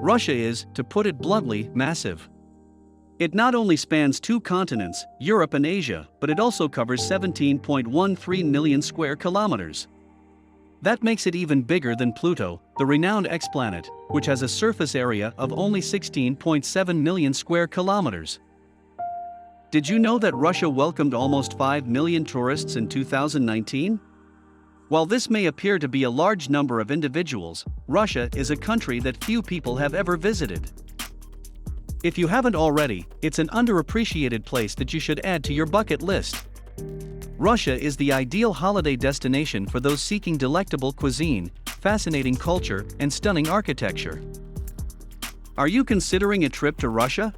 Russia is, to put it bluntly, massive. It not only spans two continents, Europe and Asia, but it also covers 17.13 million square kilometers. That makes it even bigger than Pluto, the renowned exoplanet, which has a surface area of only 16.7 million square kilometers. Did you know that Russia welcomed almost 5 million tourists in 2019? While this may appear to be a large number of individuals, Russia is a country that few people have ever visited. If you haven't already, it's an underappreciated place that you should add to your bucket list. Russia is the ideal holiday destination for those seeking delectable cuisine, fascinating culture, and stunning architecture. Are you considering a trip to Russia?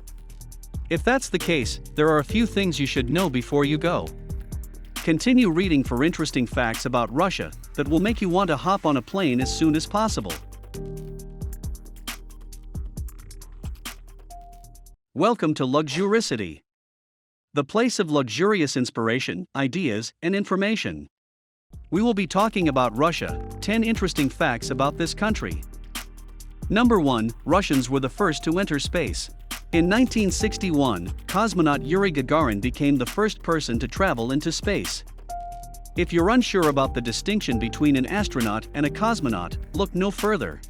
If that's the case, there are a few things you should know before you go. Continue reading for interesting facts about Russia that will make you want to hop on a plane as soon as possible. Welcome to Luxuricity, the place of luxurious inspiration, ideas, and information. We will be talking about Russia, 10 interesting facts about this country. Number 1, Russians were the first to enter space. In 1961, cosmonaut Yuri Gagarin became the first person to travel into space. If you're unsure about the distinction between an astronaut and a cosmonaut, look no further.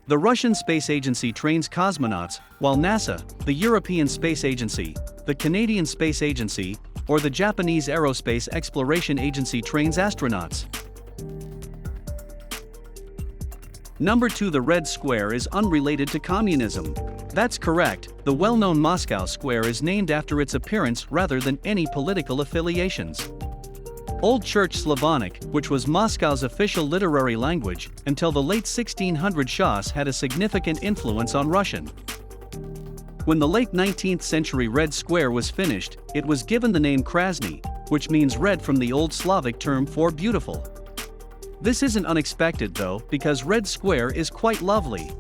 The Russian Space Agency trains cosmonauts, while NASA, the European Space Agency, the Canadian Space Agency, or the Japanese Aerospace Exploration Agency trains astronauts. Number 2, the Red Square is unrelated to communism. That's correct, the well-known Moscow Square is named after its appearance rather than any political affiliations. Old Church Slavonic, which was Moscow's official literary language, until the late 1600s Shahs had a significant influence on Russian. When the late 19th century Red Square was finished, it was given the name Krasny, which means red from the Old Slavic term for beautiful. This isn't unexpected though, because Red Square is quite lovely.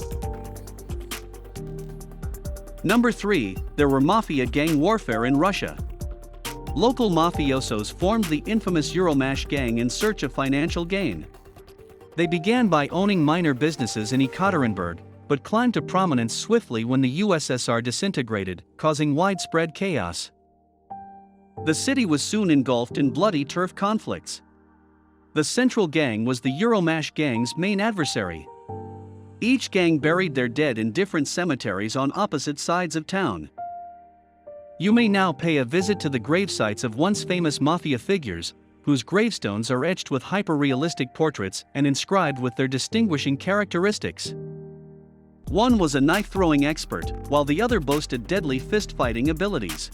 Number 3, there were mafia gang warfare in Russia. Local mafiosos formed the infamous Euromash gang in search of financial gain. They began by owning minor businesses in Ekaterinburg, but climbed to prominence swiftly when the USSR disintegrated, causing widespread chaos. The city was soon engulfed in bloody turf conflicts. The central gang was the Euromash gang's main adversary. Each gang buried their dead in different cemeteries on opposite sides of town. You may now pay a visit to the gravesites of once famous mafia figures, whose gravestones are etched with hyper-realistic portraits and inscribed with their distinguishing characteristics. One was a knife-throwing expert, while the other boasted deadly fist-fighting abilities.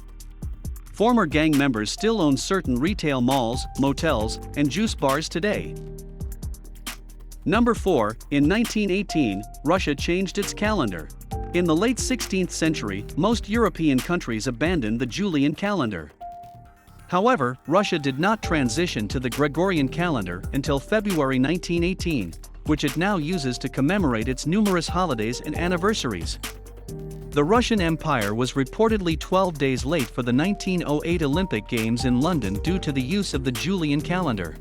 Former gang members still own certain retail malls, motels, and juice bars today. Number 4, in 1918, Russia changed its calendar. In the late 16th century, most European countries abandoned the Julian calendar. However, Russia did not transition to the Gregorian calendar until February 1918, which it now uses to commemorate its numerous holidays and anniversaries. The Russian Empire was reportedly 12 days late for the 1908 Olympic Games in London due to the use of the Julian calendar.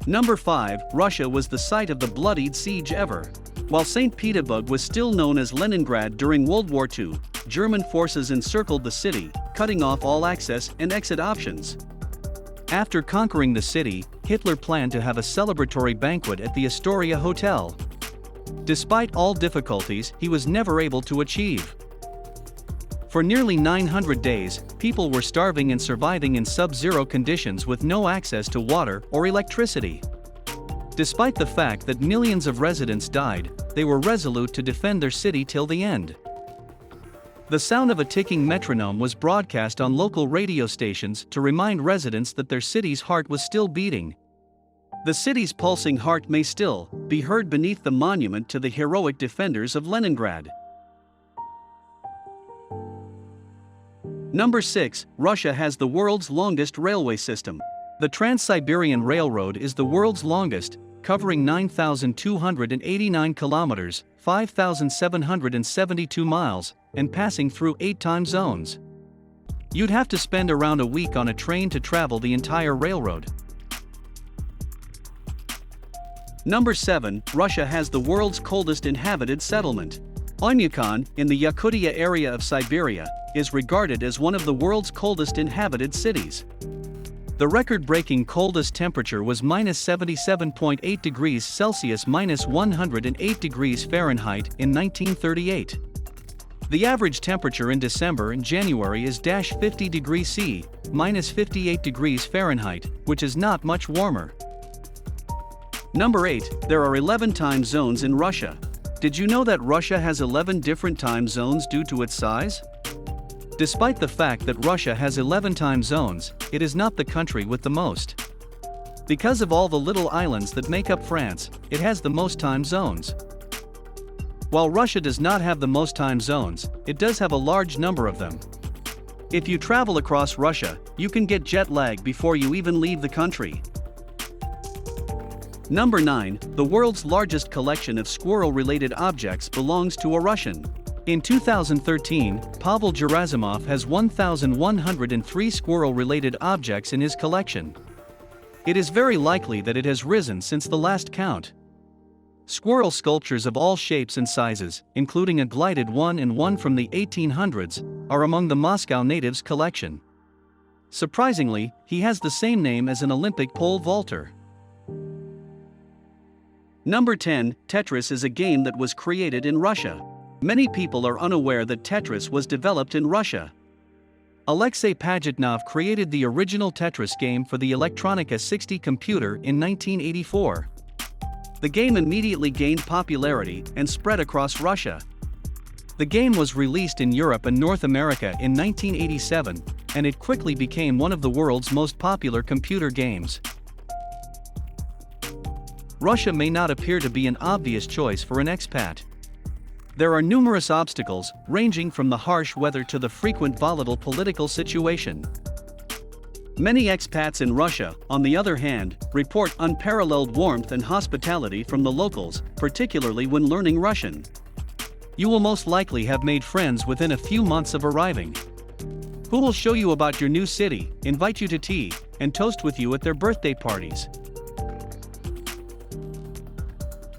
Number 5, Russia was the site of the bloodiest siege ever. While St. Petersburg was still known as Leningrad during World War II, German forces encircled the city, cutting off all access and exit options. After conquering the city, Hitler planned to have a celebratory banquet at the Astoria Hotel. Despite all difficulties, he was never able to achieve. For nearly 900 days, people were starving and surviving in sub-zero conditions with no access to water or electricity. Despite the fact that millions of residents died, they were resolute to defend their city till the end. The sound of a ticking metronome was broadcast on local radio stations to remind residents that their city's heart was still beating. The city's pulsing heart may still be heard beneath the monument to the heroic defenders of Leningrad. Number 6, Russia has the world's longest railway system. The Trans-Siberian Railroad is the world's longest, covering 9,289 kilometers, 5,772 miles, and passing through 8 time zones. You'd have to spend around a week on a train to travel the entire railroad. Number 7, Russia has the world's coldest inhabited settlement. Oymyakon, in the Yakutia area of Siberia, is regarded as one of the world's coldest inhabited cities. The record-breaking coldest temperature was -77.8 degrees Celsius -108 degrees Fahrenheit in 1938. The average temperature in December and January is -50 degrees C, -58 degrees Fahrenheit, which is not much warmer. Number 8, there are 11 time zones in Russia. Did you know that Russia has 11 different time zones due to its size? Despite the fact that Russia has 11 time zones, it is not the country with the most. Because of all the little islands that make up France, it has the most time zones. While Russia does not have the most time zones, it does have a large number of them. If you travel across Russia, you can get jet lag before you even leave the country. Number 9, the world's largest collection of squirrel-related objects belongs to a Russian. In 2013, Pavel Gerasimov has 1,103 squirrel-related objects in his collection. It is very likely that it has risen since the last count. Squirrel sculptures of all shapes and sizes, including a glided one and one from the 1800s, are among the Moscow native's collection. Surprisingly, he has the same name as an Olympic pole vaulter. Number 10, Tetris is a game that was created in Russia. Many people are unaware that Tetris was developed in Russia. Alexei Pajitnov created the original Tetris game for the Electronica 60 computer in 1984. The game immediately gained popularity and spread across Russia. The game was released in Europe and North America in 1987, and it quickly became one of the world's most popular computer games. Russia may not appear to be an obvious choice for an expat. There are numerous obstacles, ranging from the harsh weather to the frequent volatile political situation. Many expats in Russia, on the other hand, report unparalleled warmth and hospitality from the locals, particularly when learning Russian. You will most likely have made friends within a few months of arriving, who will show you about your new city, invite you to tea, and toast with you at their birthday parties.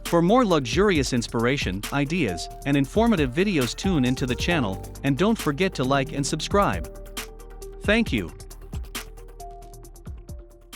For more luxurious inspiration, ideas, and informative videos, tune into the channel, and don't forget to like and subscribe. Thank you.